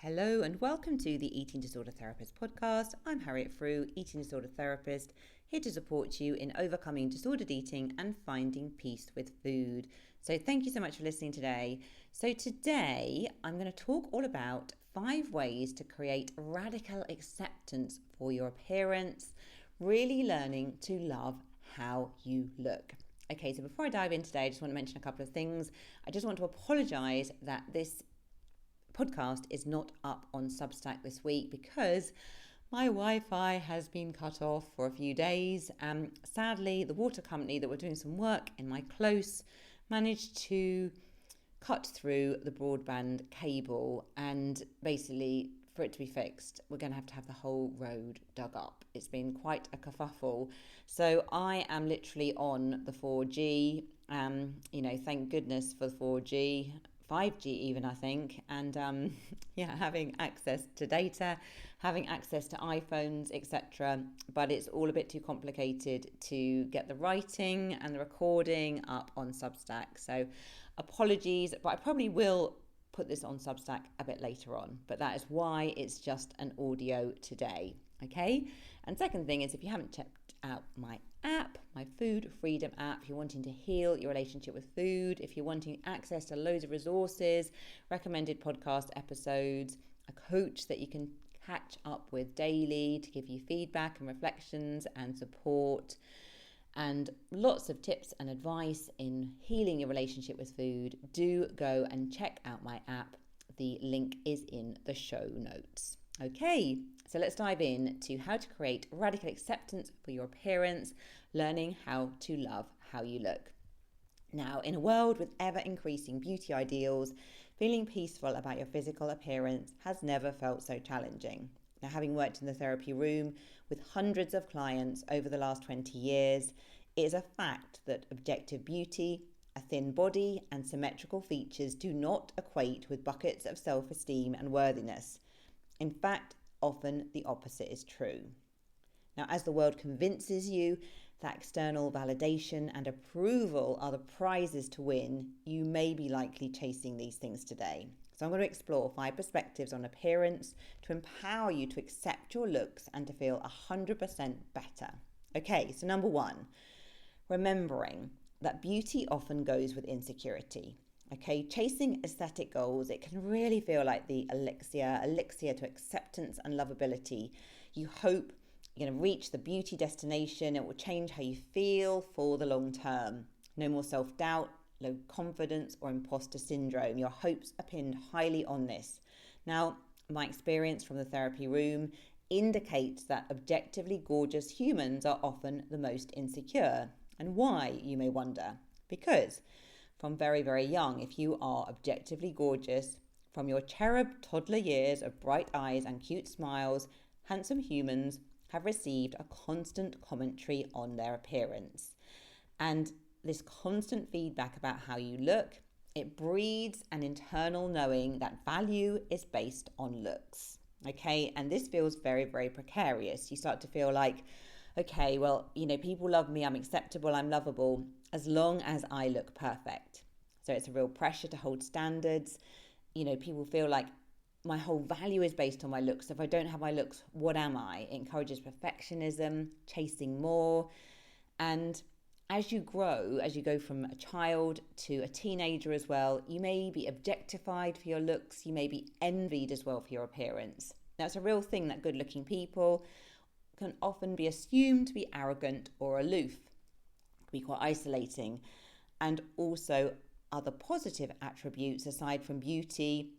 Hello and welcome to the Eating Disorder Therapist podcast. I'm Harriet Frew, eating disorder therapist, here to support you in overcoming disordered eating and finding peace with food. So thank you so much for listening today. So today I'm going to talk all about 5 ways to create radical acceptance for your appearance, really learning to love how you look. Okay, so before I dive in today, I just want to mention a couple of things. I just want to apologise that this podcast is not up on Substack this week because my Wi-Fi has been cut off for a few days. Sadly, the water company that were doing some work in my close managed to cut through the broadband cable, and basically for it to be fixed, we're going to have the whole road dug up. It's been quite a kerfuffle. So I am literally on the 4G. Thank goodness for the 4G. 5G even, I think, and having access to data, having access to iPhones, etc. But it's all a bit too complicated to get the writing and the recording up on Substack. So apologies, but I probably will put this on Substack a bit later on. But that is why it's just an audio today. Okay. And second thing is, if you haven't checked out my app, my Food Freedom app, if you're wanting to heal your relationship with food, if you're wanting access to loads of resources, recommended podcast episodes, a coach that you can catch up with daily to give you feedback and reflections and support, and lots of tips and advice in healing your relationship with food, do go and check out my app. The link is in the show notes. Okay, so let's dive in to how to create radical acceptance for your appearance, learning how to love how you look. Now, in a world with ever-increasing beauty ideals, feeling peaceful about your physical appearance has never felt so challenging. Now, having worked in the therapy room with hundreds of clients over the last 20 years, it is a fact that objective beauty, a thin body, and symmetrical features do not equate with buckets of self-esteem and worthiness. In fact, often the opposite is true. Now, as the world convinces you that external validation and approval are the prizes to win, you may be likely chasing these things today. So I'm going to explore 5 perspectives on appearance to empower you to accept your looks and to feel 100% better. Okay, so number 1, remembering that beauty often goes with insecurity. Okay, chasing aesthetic goals, it can really feel like the elixir to acceptance and lovability. You hope you're going to reach the beauty destination. It will change how you feel for the long term. No more self-doubt, low confidence, or imposter syndrome. Your hopes are pinned highly on this. Now, my experience from the therapy room indicates that objectively gorgeous humans are often the most insecure. And why, you may wonder? Because from very, very young, if you are objectively gorgeous, from your cherub toddler years of bright eyes and cute smiles, handsome humans have received a constant commentary on their appearance. And this constant feedback about how you look, it breeds an internal knowing that value is based on looks. Okay, and this feels very, very precarious. You start to feel like, okay, well, people love me, I'm acceptable, I'm lovable, as long as I look perfect. So it's a real pressure to hold standards. People feel like my whole value is based on my looks. If I don't have my looks, what am I? It encourages perfectionism, chasing more. And as you grow, as you go from a child to a teenager as well, you may be objectified for your looks. You may be envied as well for your appearance. Now, it's a real thing that good-looking people can often be assumed to be arrogant or aloof. It can be quite isolating. And also other positive attributes aside from beauty,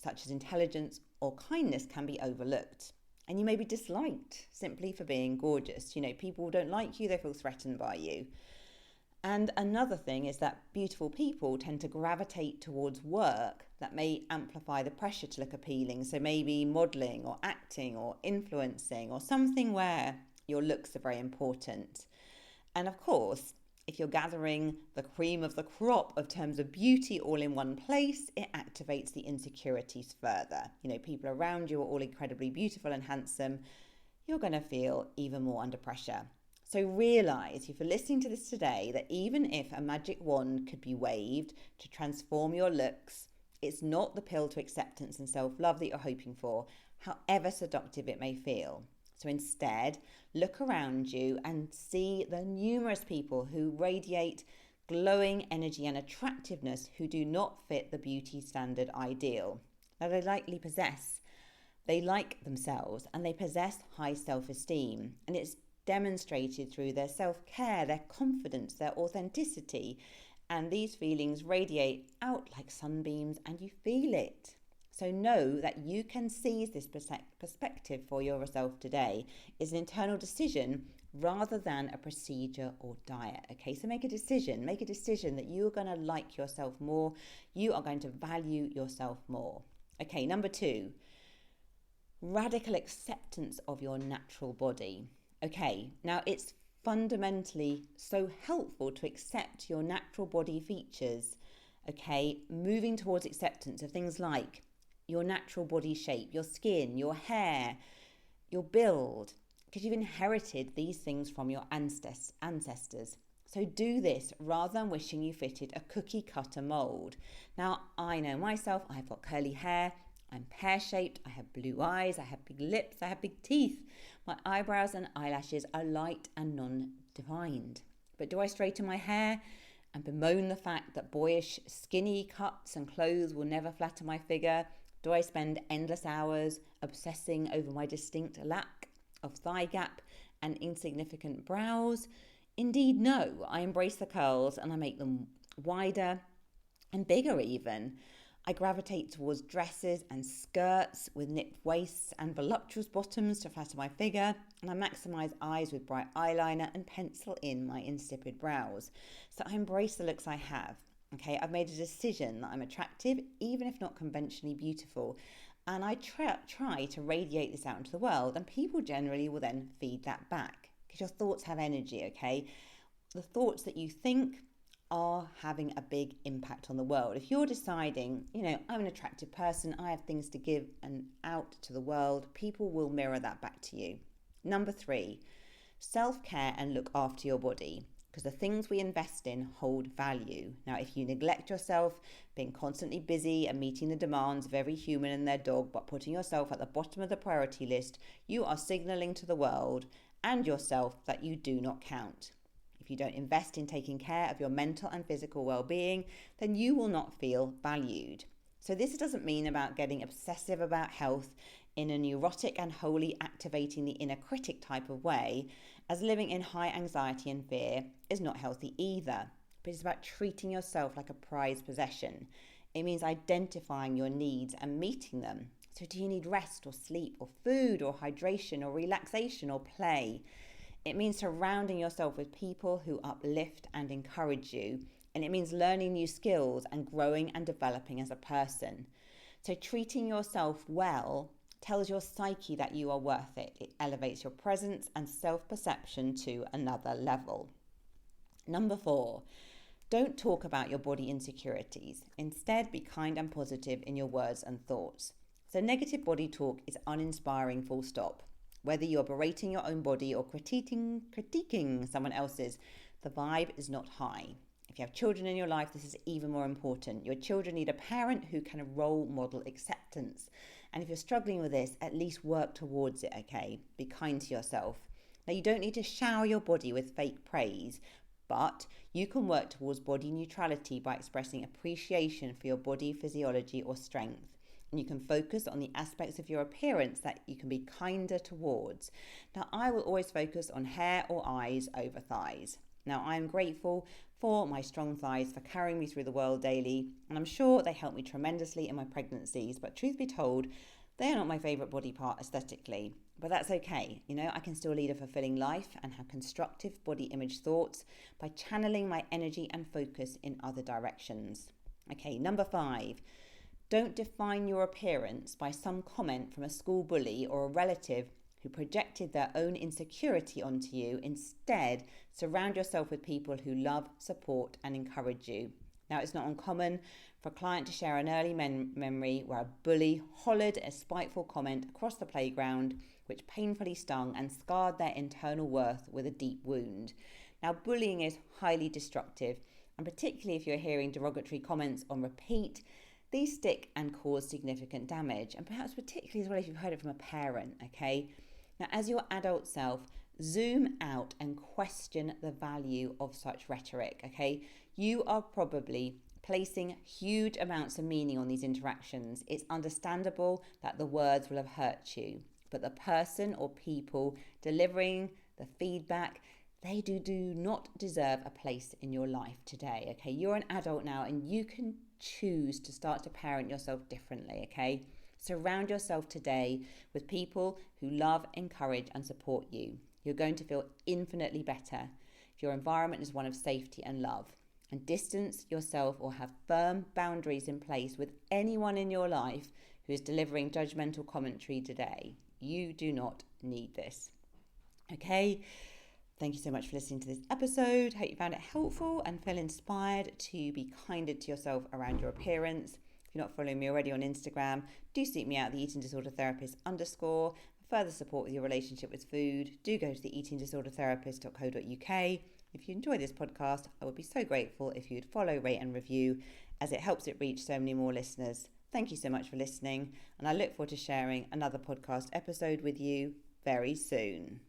such as intelligence or kindness, can be overlooked. And you may be disliked simply for being gorgeous. People don't like you, they feel threatened by you. And another thing is that beautiful people tend to gravitate towards work that may amplify the pressure to look appealing. So maybe modeling or acting or influencing or something where your looks are very important. And of course, if you're gathering the cream of the crop of terms of beauty all in one place, it activates the insecurities further. People around you are all incredibly beautiful and handsome. You're going to feel even more under pressure. So realize, if you're listening to this today, that even if a magic wand could be waved to transform your looks, It's not the pill to acceptance and self-love that you're hoping for, however seductive it may feel. So instead, look around you and see the numerous people who radiate glowing energy and attractiveness who do not fit the beauty standard ideal. Now, they like themselves and they possess high self-esteem, and it's demonstrated through their self-care, their confidence, their authenticity, and these feelings radiate out like sunbeams and you feel it. So know that you can seize this perspective for yourself today. It's an internal decision rather than a procedure or diet. Okay, so make a decision that you are going to like yourself more. You are going to value yourself more. Okay, number 2, radical acceptance of your natural body. Okay, now it's fundamentally so helpful to accept your natural body features. Okay, moving towards acceptance of things like your natural body shape, your skin, your hair, your build, because you've inherited these things from your ancestors. So do this rather than wishing you fitted a cookie cutter mold. Now, I know myself, I've got curly hair, I'm pear-shaped, I have blue eyes, I have big lips, I have big teeth. My eyebrows and eyelashes are light and non-defined. But do I straighten my hair and bemoan the fact that boyish skinny cuts and clothes will never flatter my figure? Do I spend endless hours obsessing over my distinct lack of thigh gap and insignificant brows? Indeed, no. I embrace the curls and I make them wider and bigger even. I gravitate towards dresses and skirts with nipped waists and voluptuous bottoms to flatter my figure, and I maximise eyes with bright eyeliner and pencil in my insipid brows. So I embrace the looks I have. Okay, I've made a decision that I'm attractive, even if not conventionally beautiful, and I try to radiate this out into the world, and people generally will then feed that back, because your thoughts have energy, okay? The thoughts that you think are having a big impact on the world. If you're deciding, I'm an attractive person, I have things to give and out to the world, people will mirror that back to you. Number 3, self-care and look after your body, because the things we invest in hold value. Now, if you neglect yourself, being constantly busy and meeting the demands of every human and their dog, but putting yourself at the bottom of the priority list, you are signaling to the world and yourself that you do not count. If you don't invest in taking care of your mental and physical well-being, then you will not feel valued. So this doesn't mean about getting obsessive about health in a neurotic and wholly activating the inner critic type of way, as living in high anxiety and fear is not healthy either. But it's about treating yourself like a prized possession. It means identifying your needs and meeting them. So do you need rest or sleep or food or hydration or relaxation or play? It means surrounding yourself with people who uplift and encourage you. And it means learning new skills and growing and developing as a person. So treating yourself well tells your psyche that you are worth it. It elevates your presence and self-perception to another level. Number 4, don't talk about your body insecurities. Instead, be kind and positive in your words and thoughts. So negative body talk is uninspiring, full stop. Whether you're berating your own body or critiquing someone else's, the vibe is not high. If you have children in your life, this is even more important. Your children need a parent who can role model acceptance. And if you're struggling with this, at least work towards it, okay? Be kind to yourself. Now, you don't need to shower your body with fake praise, but you can work towards body neutrality by expressing appreciation for your body physiology or strength. And you can focus on the aspects of your appearance that you can be kinder towards. Now, I will always focus on hair or eyes over thighs. Now, I am grateful for my strong thighs for carrying me through the world daily, and I'm sure they helped me tremendously in my pregnancies, but truth be told, they are not my favourite body part aesthetically. But that's okay, I can still lead a fulfilling life and have constructive body image thoughts by channeling my energy and focus in other directions. Okay, number 5. Don't define your appearance by some comment from a school bully or a relative who projected their own insecurity onto you. Instead, surround yourself with people who love, support, and encourage you. Now, it's not uncommon for a client to share an early memory where a bully hollered a spiteful comment across the playground, which painfully stung and scarred their internal worth with a deep wound. Now, bullying is highly destructive, and particularly if you're hearing derogatory comments on repeat, these stick and cause significant damage, and perhaps particularly as well if you've heard it from a parent, okay? Now, as your adult self, zoom out and question the value of such rhetoric, okay? You are probably placing huge amounts of meaning on these interactions. It's understandable that the words will have hurt you, but the person or people delivering the feedback, they do not deserve a place in your life today, okay? You're an adult now and you can choose to start to parent yourself differently, okay? Surround yourself today with people who love, encourage, and support you. You're going to feel infinitely better if your environment is one of safety and love. And distance yourself or have firm boundaries in place with anyone in your life who is delivering judgmental commentary today. You do not need this. Okay? Thank you so much for listening to this episode. Hope you found it helpful and feel inspired to be kinder to yourself around your appearance. If you're not following me already on Instagram, do seek me out, the Eating Disorder Therapist _ For further support with your relationship with food, do go to the eatingdisordertherapist.co.uk. If you enjoy this podcast, I would be so grateful if you'd follow, rate and review, as it helps it reach so many more listeners. Thank you so much for listening, and I look forward to sharing another podcast episode with you very soon.